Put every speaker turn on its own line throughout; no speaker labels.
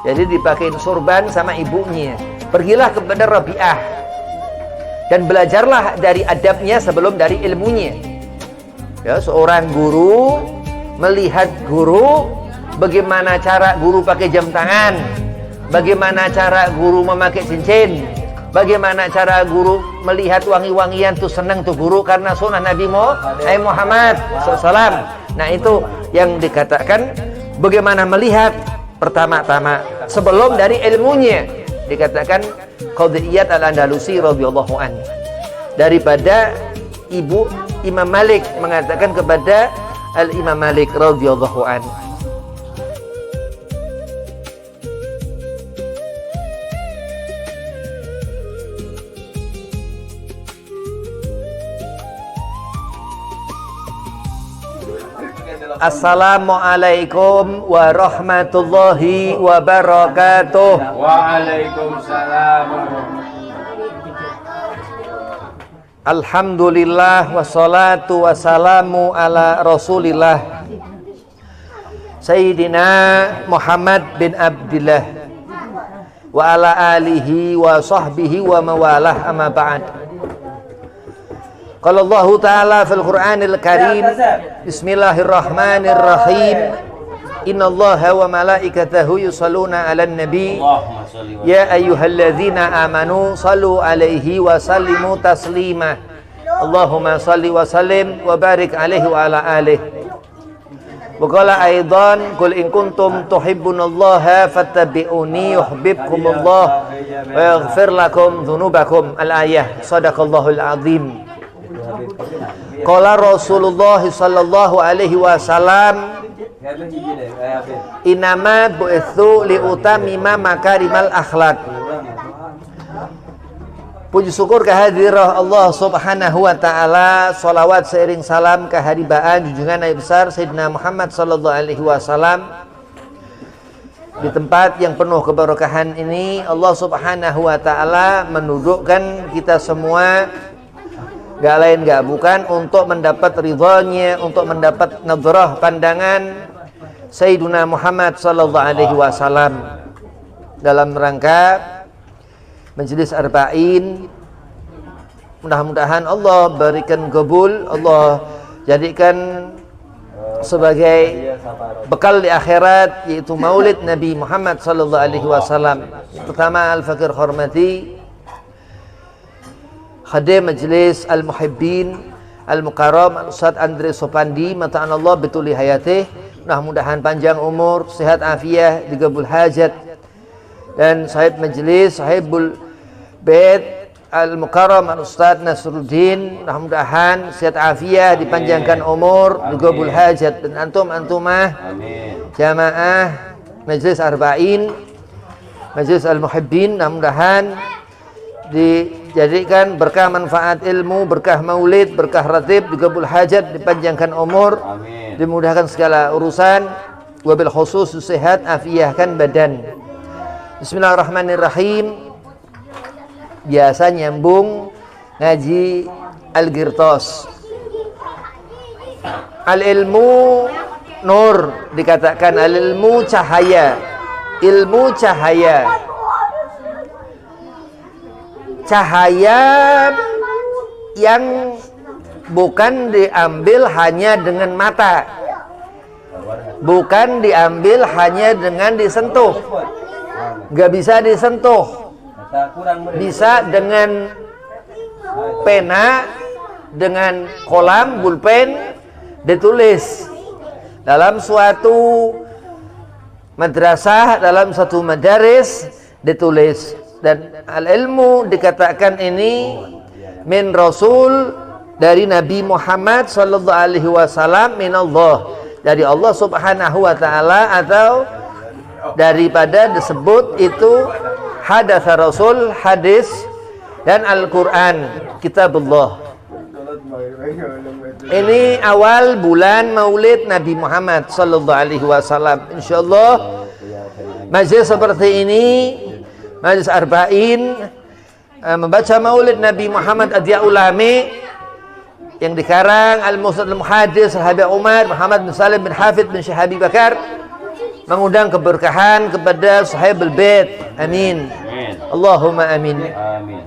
Jadi dipakein sorban sama ibunya. Pergilah kepada Rabi'ah dan belajarlah dari adabnya sebelum dari ilmunya. Ya, seorang guru melihat guru, bagaimana cara guru pakai jam tangan, bagaimana cara guru memakai cincin, bagaimana cara guru melihat wangi-wangian tuh senang tuh guru karena sunnah Nabi Muhammad SAW. Nah itu yang dikatakan bagaimana melihat pertama-tama sebelum dari ilmunya. Dikatakan Qadhi Iyad Al-Andalusi radhiyallahu anhu daripada ibu Imam Malik mengatakan kepada Al-Imam Malik radhiyallahu anhu. Assalamualaikum warahmatullahi wabarakatuh.
Waalaikumsalam.
Alhamdulillah wassalatu wassalamu ala Rasulillah Sayyidina Muhammad bin Abdillah wa ala alihi wa sahbihi wa mawalah amma ba'd. Qala Allah Ta'ala fil Qur'anil Karim, Bismillahirrahmanirrahim. Innallaha wa malaikatahu yusalluna 'alan nabi. Ya ayyuhalladzina amanu sallu 'alaihi wa sallimu taslima. Allahumma salli wa sallim wa barik 'alaihi wa ala alihi. Wa qala aidan qul in kuntum tuhibbunallaha fattabi'uni yuhibbukumullah wa yaghfir lakum dzunubakum. Al-ayah. Shadaqallahul azim. Qala Rasulullah sallallahu alaihi wasallam, inama bu'itsu liutamima makarimal akhlak. Puji syukur kehadiran Allah Subhanahu wa taala, salawat seiring salam keharibaan junjungan Nabi besar Sayyidina Muhammad sallallahu alaihi wasallam. Di tempat yang penuh keberkahan ini Allah Subhanahu wa taala mendudukkan kita semua, gak lain gak bukan untuk mendapat ridhonya, untuk mendapat nadrah pandangan Sayyiduna Muhammad sallallahu alaihi wasallam dalam rangka Majelis Arba'in. Mudah-mudahan Allah berikan qabul, Allah jadikan sebagai bekal di akhirat, yaitu Maulid Nabi Muhammad sallallahu alaihi wasallam. Pertama al-fakir hormati Khadim Majlis Al-Muhibbin Al-Mukarram Al-Ustadz Andre Sopandi, mata'an Allah betuli hayatih, mudah-mudahan panjang umur, sehat afiah, digabul hajat. Dan sahib majlis, sahibul bait Al-Mukarram Al-Ustadz Nasruddin, mudah-mudahan sehat afiah, dipanjangkan umur, digabul hajat. Dan antum-antumah jamaah Majlis Arba'in Majlis Al-Muhibbin, mudah-mudahan dijadikan berkah manfaat ilmu, berkah maulid, berkah ratib, digabul hajat, dipanjangkan umur, dimudahkan segala urusan, wabil khusus sehat afiahkan badan. Bismillahirrahmanirrahim. Biasa nyambung ngaji Al-Ghirtas. Al-ilmu nur, dikatakan al-ilmu cahaya, ilmu cahaya. Cahaya yang bukan diambil hanya dengan mata, bukan diambil hanya dengan disentuh, gak bisa disentuh, bisa dengan pena, dengan kolam, pulpen, ditulis dalam suatu madrasah, dalam satu madaris, ditulis. Dan al-ilmu dikatakan ini min Rasul, dari Nabi Muhammad sallallahu alaihi wasallam, min Allah, dari Allah Subhanahu wa taala, atau daripada disebut itu hadats Rasul, hadis, dan Al-Qur'an, kitabullah. Ini awal bulan Maulid Nabi Muhammad sallallahu alaihi wasallam. Insyaallah majlis seperti ini, Majlis Arba'in, membaca Maulid Nabi Muhammad Adya Ulami yang dikarang Al-Musnad Al-Muhadis Sahabat Umar Muhammad bin Salim bin Hafid bin Syahabi Bakar, mengundang keberkahan kepada sahibul bait. Amin. Allahumma amin.
Amin.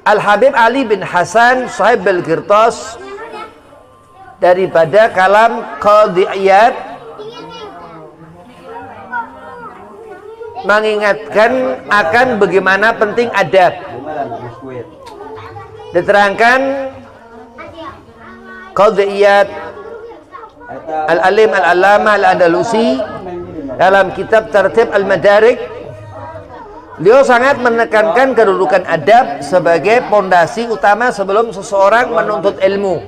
Al-Habib Ali bin Hasan sahibul Qirtas daripada kalam Qadhi Iyad mengingatkan akan bagaimana penting adab. Diterangkan Qadhi Iyad Al-Alim Al-Allamah Al-Andalusi dalam kitab Tartib Al-Madarik, beliau sangat menekankan kedudukan adab sebagai pondasi utama sebelum seseorang menuntut ilmu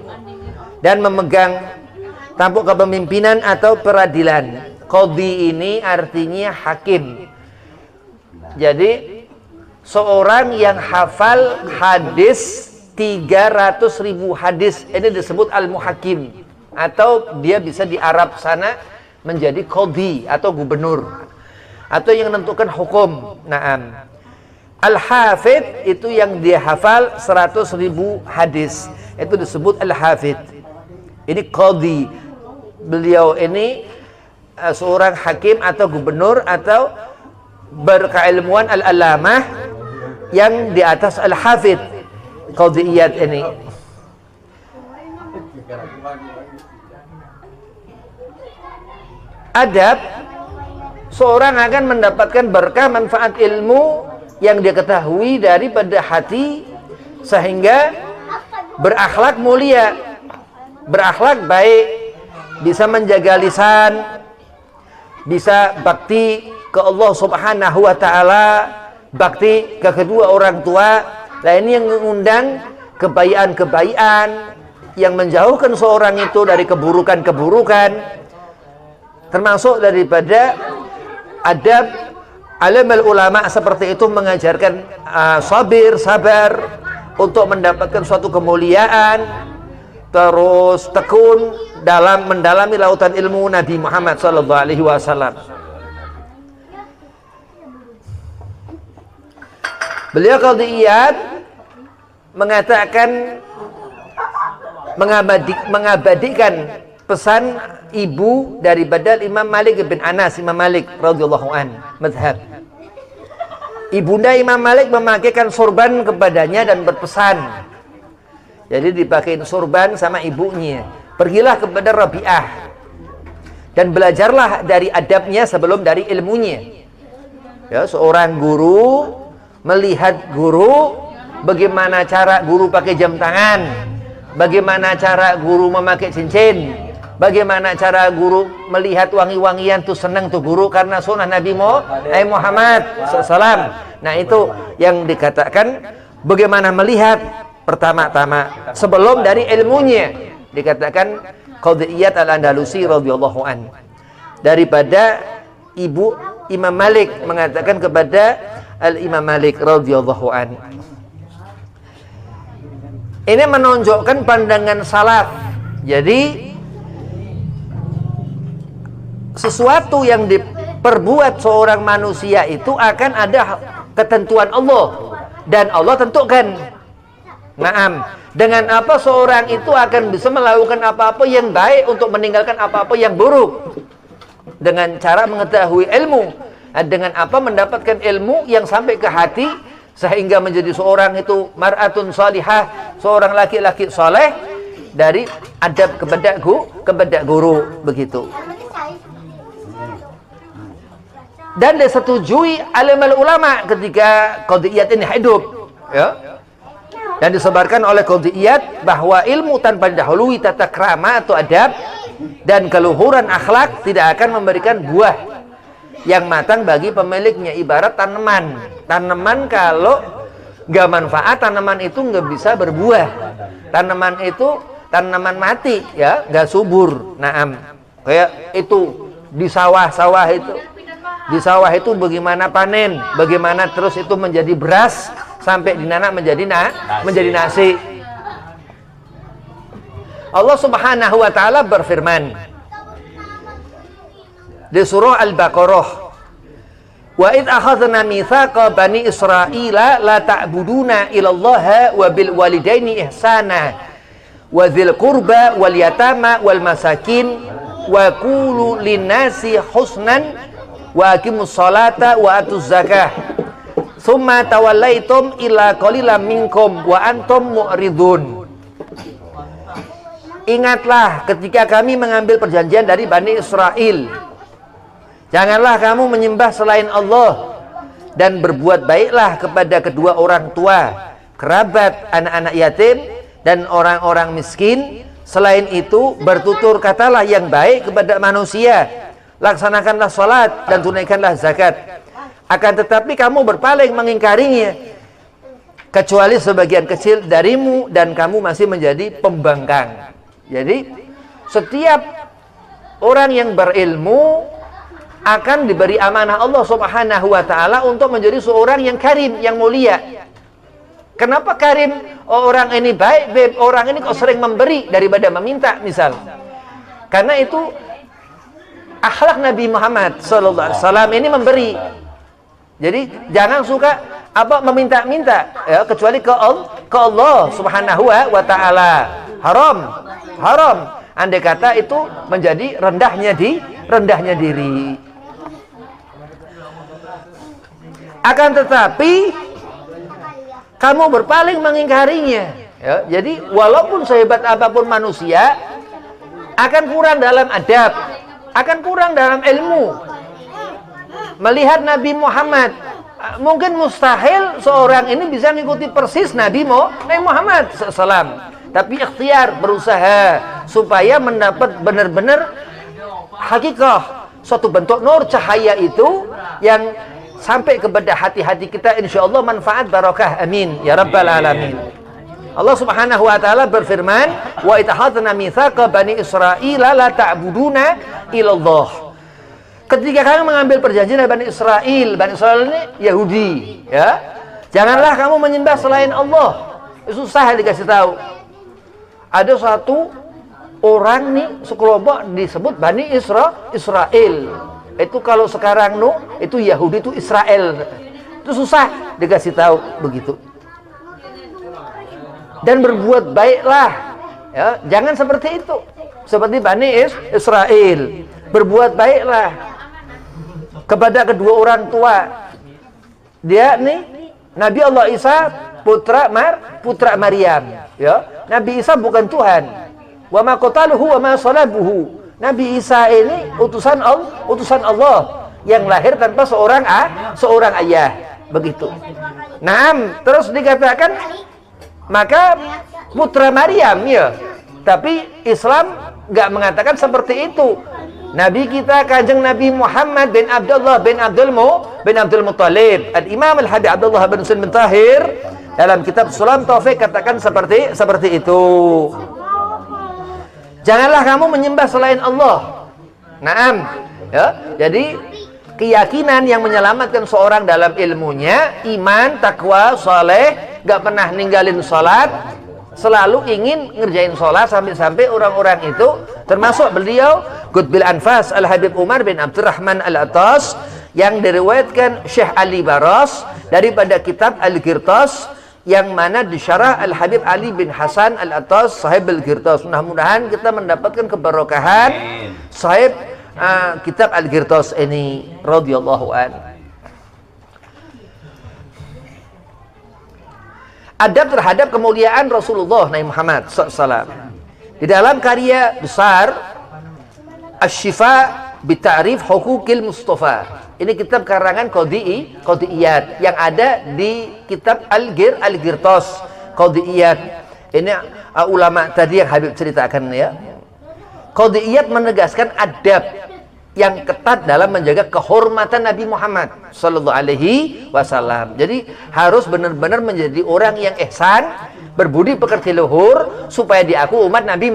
dan memegang tampuk kepemimpinan atau peradilan. Qadhi ini artinya hakim. Jadi seorang yang hafal hadis 300.000 hadis ini disebut al-muhakim, atau dia bisa di Arab sana menjadi qadhi atau gubernur atau yang menentukan hukum. Naam. Al-hafidh itu yang dia hafal 100.000 hadis, itu disebut al-hafidh. Ini qadhi. Beliau ini seorang hakim atau gubernur atau berkeilmuan al-alamah yang di atas al-hafidh. Qadhi Iyad ini. Adab, seorang akan mendapatkan berkah manfaat ilmu yang dia ketahui daripada hati, sehingga berakhlak mulia, berakhlak baik, bisa menjaga lisan, bisa bakti ke Allah Subhanahu wa taala, bakti ke kedua orang tua. Nah, ini yang mengundang kebaikan-kebaikan yang menjauhkan seorang itu dari keburukan-keburukan, termasuk daripada adab. Alim ulama seperti itu mengajarkan sabar untuk mendapatkan suatu kemuliaan, terus tekun dalam mendalami lautan ilmu Nabi Muhammad SAW. Beliau Qadhi Iyad mengatakan, mengabadikan pesan ibu daripada Imam Malik bin Anas, Imam Malik radhiyallahu an, mazhab. Ibunda Imam Malik memakaikan sorban kepadanya dan berpesan. Jadi dipakein sorban sama ibunya. Pergilah kepada Rabi'ah dan belajarlah dari adabnya sebelum dari ilmunya. Ya, seorang guru melihat guru, bagaimana cara guru pakai jam tangan, bagaimana cara guru memakai cincin, bagaimana cara guru melihat wangi-wangian tuh senang tuh guru karena sunnah Nabi Muhammad SAW. Nah, itu yang dikatakan bagaimana melihat pertama-tama sebelum dari ilmunya. Dikatakan Qadhi Iyad Al-Andalusi radhiyallahu an, daripada ibu Imam Malik mengatakan kepada Al-Imam Malik radhiyallahu an. Ini menunjukkan pandangan salaf. Jadi sesuatu yang diperbuat seorang manusia itu akan ada ketentuan Allah, dan Allah tentukan. Naam, dengan apa seorang itu akan bisa melakukan apa-apa yang baik untuk meninggalkan apa-apa yang buruk, dengan cara mengetahui ilmu. Dengan apa mendapatkan ilmu yang sampai ke hati sehingga menjadi seorang itu mar'atun salihah, seorang laki-laki soleh, dari adab kepada guru begitu. Dan disetujui alim ulama ketika Qadhi Iyad ini hidup, ya. Dan disebarkan oleh Qadhi Iyad bahwa ilmu tanpa didahului tata krama atau adab dan keluhuran akhlak tidak akan memberikan buah yang matang bagi pemiliknya. Ibarat tanaman. Tanaman kalau nggak manfaat, tanaman itu nggak bisa berbuah. Tanaman itu tanaman mati, ya, nggak subur. Naam, kayak itu di sawah-sawah itu. Di sawah itu bagaimana panen, bagaimana terus itu menjadi beras sampai dinanak menjadi nasi. Allah Subhanahu wa taala berfirman di surah Al-Baqarah, wa id akhadna mitsaqa bani Israila la ta'buduna ilallaha wa bil walidaini ihsana wa dzil qurba wal yatama wal masakin wa qulu linnasi husnan wa aqimus sholata wa atuz zakah tsumma tawallaitum illa qalilan minkum wa antum mu'ridun. Ingatlah ketika kami mengambil perjanjian dari Bani Israel, janganlah kamu menyembah selain Allah, dan berbuat baiklah kepada kedua orang tua, kerabat, anak-anak yatim, dan orang-orang miskin. Selain itu, bertutur katalah yang baik kepada manusia, laksanakanlah sholat dan tunaikanlah zakat. Akan tetapi kamu berpaling mengingkarinya, kecuali sebagian kecil darimu, dan kamu masih menjadi pembangkang. Jadi setiap orang yang berilmu akan diberi amanah Allah Subhanahu wa ta'ala untuk menjadi seorang yang karim, yang mulia. Kenapa karim? Oh, orang ini baik, orang ini kok sering memberi daripada meminta, misal. Karena itu akhlak Nabi Muhammad SAW ini memberi. Jadi jangan suka meminta-minta, ya, kecuali ke Allah Subhanahu wa ta'ala. Haram. Andai kata itu menjadi rendahnya diri. Akan tetapi kamu berpaling mengingkarinya, ya. Jadi walaupun sehebat apapun manusia, akan kurang dalam adab, akan kurang dalam ilmu. Melihat Nabi Muhammad, mungkin mustahil seorang ini bisa mengikuti persis Nabi Muhammad SAW. Tapi ikhtiar, berusaha supaya mendapat benar-benar hakikah, suatu bentuk nur cahaya itu yang sampai kepada hati-hati kita, insyaallah manfaat barakah, amin ya rabbal alamin. Allah Subhanahu wa taala berfirman, wa itahadna mitsaqa bani Israila la ta'buduna illallah. Ketika kami mengambil perjanjian dari Bani Israel ini Yahudi, ya, janganlah kamu menyembah selain Allah. Susah dikasih tahu. Ada satu orang nih, sekelompok disebut Bani Israel. Itu kalau sekarang itu Yahudi itu Israel. Itu susah dikasih tahu begitu. Dan berbuat baiklah, ya, jangan seperti itu. Seperti Bani Israel. Berbuat baiklah kepada kedua orang tua. Dia nih Nabi Allah Isa putra Maryam, ya. Nabi Isa bukan Tuhan. Wa ma qataluhu wa ma salabuhu. Nabi Isa ini utusan Allah yang lahir tanpa seorang ayah, begitu. Naam, terus dikatakan maka putra Maryam, ya. Tapi Islam enggak mengatakan seperti itu. Nabi kita Kanjeng Nabi Muhammad bin Abdullah bin Abdul Muttalib. Al-Imam Al-Habib Abdullah bin Husain bin Tahir dalam kitab Sulam Taufik katakan seperti itu. Janganlah kamu menyembah selain Allah. Naam, ya. Jadi keyakinan yang menyelamatkan seorang dalam ilmunya, iman, takwa, saleh, enggak pernah ninggalin salat, selalu ingin ngerjain sholat, sampai-sampai orang-orang itu termasuk beliau Qutbil Anfas Al-Habib Umar bin Abdurrahman Al-Attas yang diriwayatkan Syekh Ali Baras daripada kitab Al-Qirtas yang mana disyarah Al-Habib Ali bin Hasan Al-Attas sahib Al-Qirtas. Mudah-mudahan kita mendapatkan keberkahan sahib kitab Al-Qirtas ini radhiyallahu anhu. Adab terhadap kemuliaan Rasulullah Nabi Muhammad SAW. Di dalam karya besar Asy-Syifa Bi'Ta'rif Huquqil Mustafa. Ini kitab karangan Qadiyat yang ada di kitab Al-Qirtas Qadiyat. Ini ulama tadi yang Habib ceritakan, ya. Qadiyat menegaskan adab yang ketat dalam menjaga kehormatan Nabi Muhammad sallallahu alaihi wasallam. Jadi harus benar-benar menjadi orang yang ihsan, berbudi pekerti luhur supaya diaku umat Nabi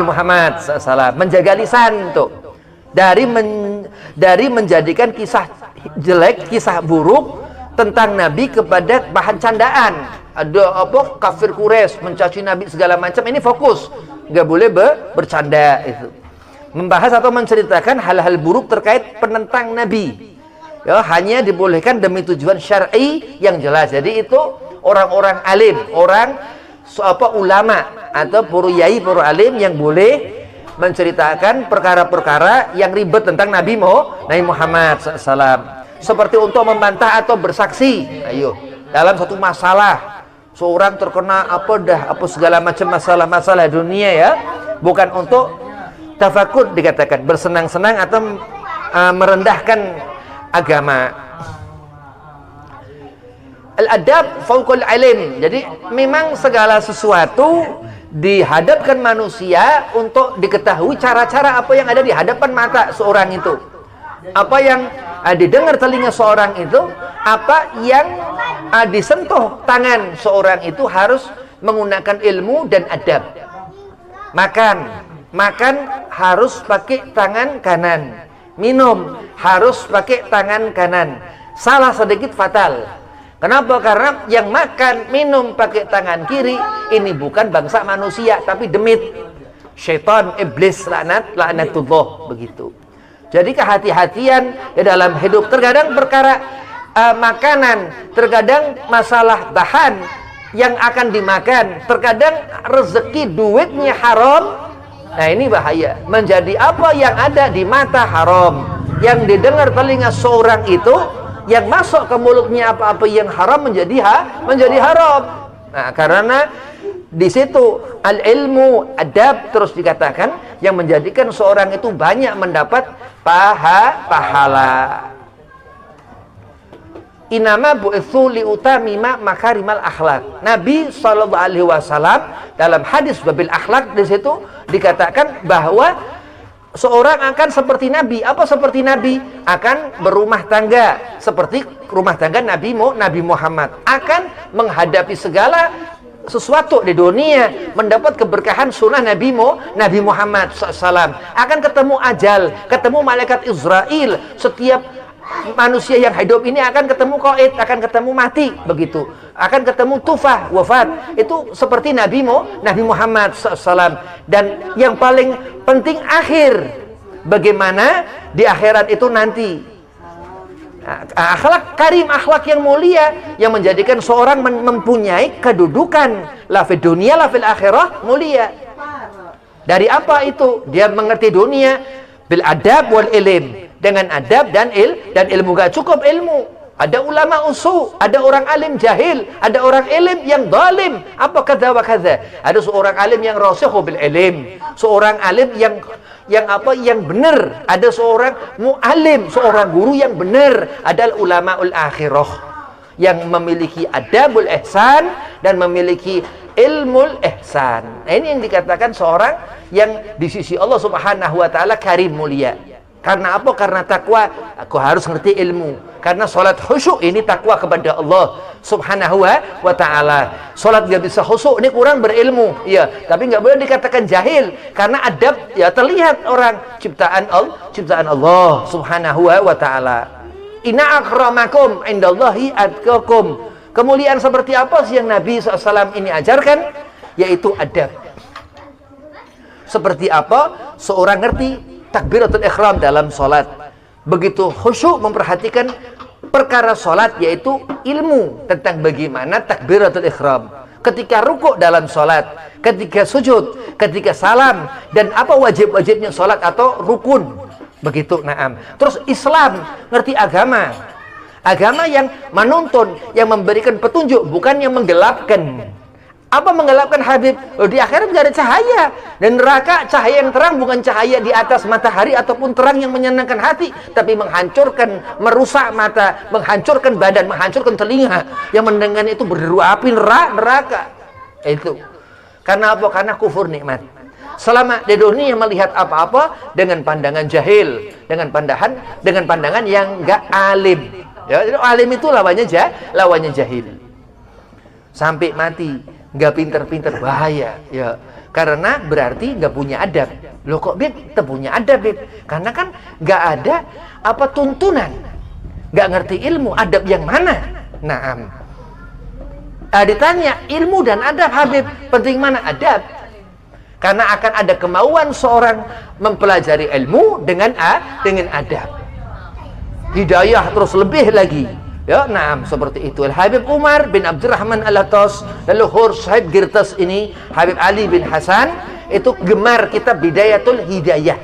Muhammad sallallahu, menjaga lisan tuh dari menjadikan kisah jelek, kisah buruk tentang Nabi kepada bahan candaan. Ada kafir Quraisy mencaci Nabi segala macam, ini fokus, nggak boleh bercanda itu. Membahas atau menceritakan hal-hal buruk terkait penentang Nabi, ya, hanya dibolehkan demi tujuan syar'i yang jelas. Jadi itu orang-orang alim, ulama atau para yai, para alim yang boleh menceritakan perkara-perkara yang ribet tentang Nabi Muhammad SAW, seperti untuk membantah atau bersaksi. Ayo, dalam satu masalah seorang terkena apa segala macam masalah dunia ya, bukan untuk tafakud dikatakan bersenang-senang atau merendahkan agama. Al-adab fauqul ilm. Jadi memang segala sesuatu dihadapkan manusia untuk diketahui cara-cara apa yang ada di hadapan mata seorang itu, apa yang didengar telinga seorang itu, apa yang disentuh tangan seorang itu harus menggunakan ilmu dan adab. Makan harus pakai tangan kanan, minum harus pakai tangan kanan. Salah sedikit fatal. Kenapa? Karena yang makan, minum pakai tangan kiri ini bukan bangsa manusia, tapi demit, syaitan, iblis, laknatullah, begitu. Jadi kehati-hatian di dalam hidup. Terkadang perkara makanan, terkadang masalah bahan yang akan dimakan, terkadang rezeki duitnya haram. Nah ini bahaya. Menjadi apa yang ada di mata haram, yang didengar telinga seorang itu, yang masuk ke mulutnya apa-apa yang haram menjadi haram. Nah, karena di situ al-ilmu, adab terus dikatakan yang menjadikan seorang itu banyak mendapat pahala. Inama bu'itsu liutamima makarimal akhlak. Nabi SAW dalam hadis babil akhlak di situ dikatakan bahwa seorang akan seperti Nabi. Apa seperti Nabi? Akan berumah tangga seperti rumah tangga Nabi Muhammad. Akan menghadapi segala sesuatu di dunia, mendapat keberkahan sunnah Nabi Muhammad SAW. Akan ketemu ajal, ketemu malaikat Israel. Setiap manusia yang hidup ini akan ketemu qaid, akan ketemu mati, begitu. Akan ketemu tufah, wafat. Itu seperti Nabi Muhammad SAW. Dan yang paling penting akhir, bagaimana di akhirat itu nanti. Akhlak karim, akhlak yang mulia, yang menjadikan seorang mempunyai kedudukan la fid dunia la fil akhirah mulia. Dari apa itu? Dia mengerti dunia bil adab wal ilm, dengan adab dan ilmu. Gak cukup ilmu. Ada ulama usu, ada orang alim jahil, ada orang ilim yang zalim. Apa kata wa kata? Ada seorang alim yang rasikhu bil ilm, seorang alim yang benar. Ada seorang mu'alim, seorang guru yang benar. Ada ulamaul akhirah yang memiliki adabul ihsan dan memiliki ilmul ihsan. Nah, ini yang dikatakan seorang yang di sisi Allah Subhanahu wa taala karim, mulia. Karena apa? Karena takwa. Aku harus ngerti ilmu. Karena sholat khusyuk ini takwa kepada Allah Subhanahu wa ta'ala. Sholat gak bisa khusyuk, ini kurang berilmu. Ya, tapi gak boleh dikatakan jahil. Karena adab, ya terlihat orang ciptaan Allah Subhanahu wa ta'ala. Inna akramakum indallahi atqakum. Kemuliaan seperti apa sih yang Nabi SAW ini ajarkan? Yaitu adab. Seperti apa? Seorang ngerti takbiratul ihram dalam sholat. Begitu khusyuk memperhatikan perkara sholat, yaitu ilmu tentang bagaimana takbiratul ihram. Ketika rukuk dalam sholat, ketika sujud, ketika salam, dan apa wajib-wajibnya sholat atau rukun. Begitu, naam. Terus Islam, ngerti agama. Agama yang menuntun, yang memberikan petunjuk, bukan yang menggelapkan. Apa menggelapkan Habib? Di akhirat tidak ada cahaya. Dan neraka cahaya yang terang, bukan cahaya di atas matahari ataupun terang yang menyenangkan hati, tapi menghancurkan, merusak mata, menghancurkan badan, menghancurkan telinga. Yang mendengar itu berderu api neraka. Itu. Karena apa? Karena kufur nikmat. Selama di dunia melihat apa-apa dengan pandangan jahil, dengan pandangan yang enggak alim. Ya, alim itu lawannya jahil. Sampai mati nggak pinter-pinter, bahaya ya, karena berarti nggak punya adab. Loh kok Bib, tak punya adab Bib? Karena kan nggak ada apa tuntunan, nggak ngerti ilmu, adab yang mana? Naam. Ditanya ilmu dan adab Habib, penting mana adab? Karena akan ada kemauan seorang mempelajari ilmu dengan adab. Hidayah terus lebih lagi. Ya, naam, seperti itu. Habib Umar bin Abdurrahman Al-Attas, leluhur Sahib Girtas ini, Habib Ali bin Hasan, itu gemar kitab Bidayatul Hidayah,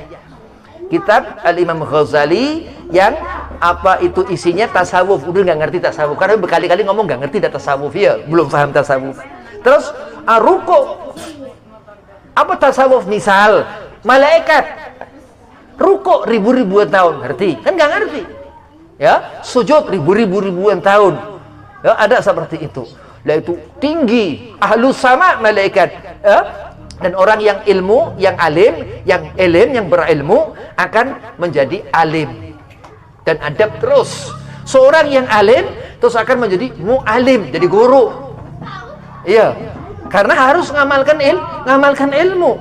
kitab Al-Imam Ghazali yang apa itu isinya tasawuf. Udah nggak ngerti tasawuf karena berkali-kali ngomong nggak ngerti tasawuf, ya belum paham tasawuf. Terus ruku, apa tasawuf? Misal malaikat ruku ribu-ribuan tahun, ngerti kan? Nggak ngerti ya. Sujud ribuan tahun ya, ada seperti itu. Lah itu tinggi ahlus sama malaikat ya. Dan orang yang ilmu, yang alim, yang berilmu akan menjadi alim dan adab terus. Seorang yang alim terus akan menjadi mu'alim, jadi guru. Iya, karena harus ngamalkan ilmu.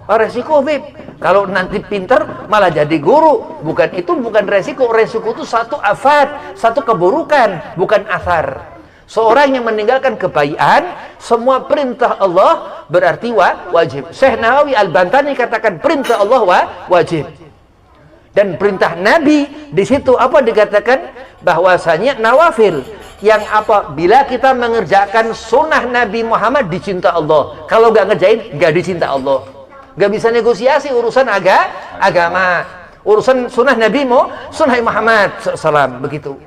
Resiko, Bib. Kalau nanti pintar malah jadi guru, bukan resiko. Resiko itu satu afat, satu keburukan, bukan asar. Seorang yang meninggalkan kebaikan, semua perintah Allah berarti wajib. Syekh Nawawi Al-Bantani katakan perintah Allah wajib. Dan perintah Nabi di situ apa dikatakan? Bahwasanya nawafil, yang apabila kita mengerjakan sunnah Nabi Muhammad dicinta Allah. Kalau nggak ngerjain nggak dicinta Allah. Nggak bisa negosiasi urusan agama. Urusan sunnah Nabi sunnah Muhammad SAW, begitu.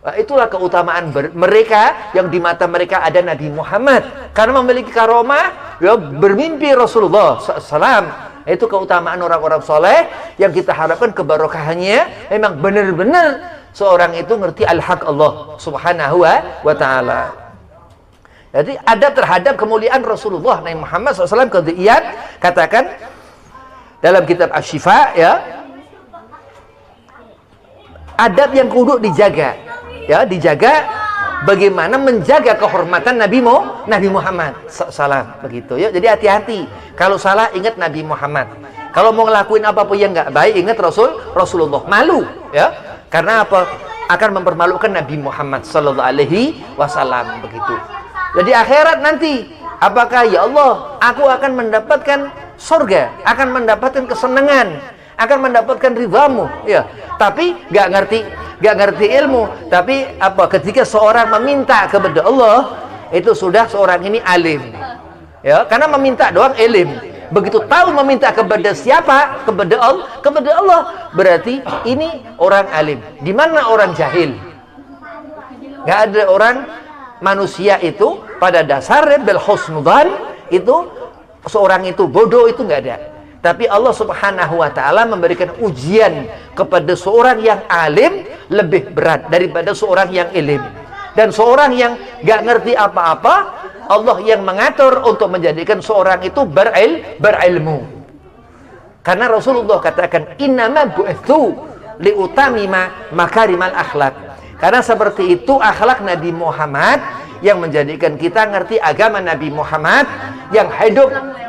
Itulah keutamaan mereka yang di mata mereka ada Nabi Muhammad karena memiliki karomah ya, bermimpi Rasulullah SAW. Itu keutamaan orang-orang soleh yang kita harapkan kebarokahannya memang benar-benar seorang itu ngerti al-haq Allah subhanahu wa ta'ala. Jadi adab terhadap kemuliaan Rasulullah Nabi Muhammad SAW qadiyat, katakan dalam kitab Asy-Syifa ya, adab yang kudu dijaga ya, dijaga bagaimana menjaga kehormatan Nabi Muhammad SAW, begitu ya. Jadi hati-hati kalau salah, ingat Nabi Muhammad. Kalau mau ngelakuin apapun yang nggak baik, ingat Rasulullah. Malu ya, karena apa? Akan mempermalukan Nabi Muhammad Sallallahu Alaihi Wasallam, begitu. Jadi akhirat nanti, apakah ya Allah, aku akan mendapatkan surga, akan mendapatkan kesenangan, akan mendapatkan ridhamu ya, tapi nggak ngerti ilmu. Tapi apa, ketika seorang meminta kepada Allah, itu sudah seorang ini alim ya, karena meminta doang ilim. Begitu tahu meminta kepada siapa, kepada Allah, berarti ini orang alim. Di mana orang jahil? Nggak ada orang manusia itu pada dasarnya bil husnudzan itu seorang itu bodoh, itu nggak ada. Tapi Allah Subhanahu wa ta'ala memberikan ujian kepada seorang yang alim lebih berat daripada seorang yang ilim. Dan seorang yang gak ngerti apa-apa, Allah yang mengatur untuk menjadikan seorang itu berilmu. Karena Rasulullah katakan, innama bu'ithu liutamima makarimal akhlak. Karena seperti itu akhlak Nabi Muhammad yang menjadikan kita ngerti agama Nabi Muhammad,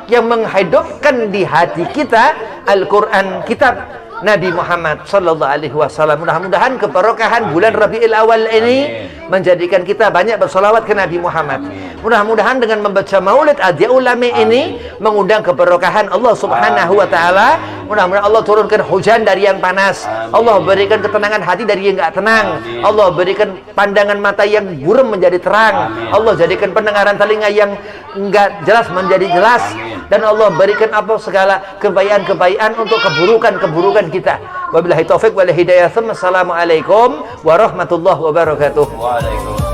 yang menghidupkan di hati kita Al-Quran, kitab Nabi Muhammad Sallallahu Alaihi Wasallam. Mudah-mudahan keberkahan bulan Rabiul Awal ini menjadikan kita banyak bersolawat ke Nabi Muhammad. Mudah-mudahan dengan membaca maulid Adyaul Lami ini mengundang keberkahan Allah Subhanahu wa ta'ala. Mudah-mudahan Allah turunkan hujan dari yang panas, Allah berikan ketenangan hati dari yang nggak tenang, Allah berikan pandangan mata yang buram menjadi terang, Allah jadikan pendengaran telinga yang nggak jelas menjadi jelas, dan Allah berikan apa segala kebaikan-kebaikan untuk keburukan-keburukan kita. Wabillahi taufik wal hidayah. Assalamualaikum warahmatullahi wabarakatuh.
Waalaikumsalam.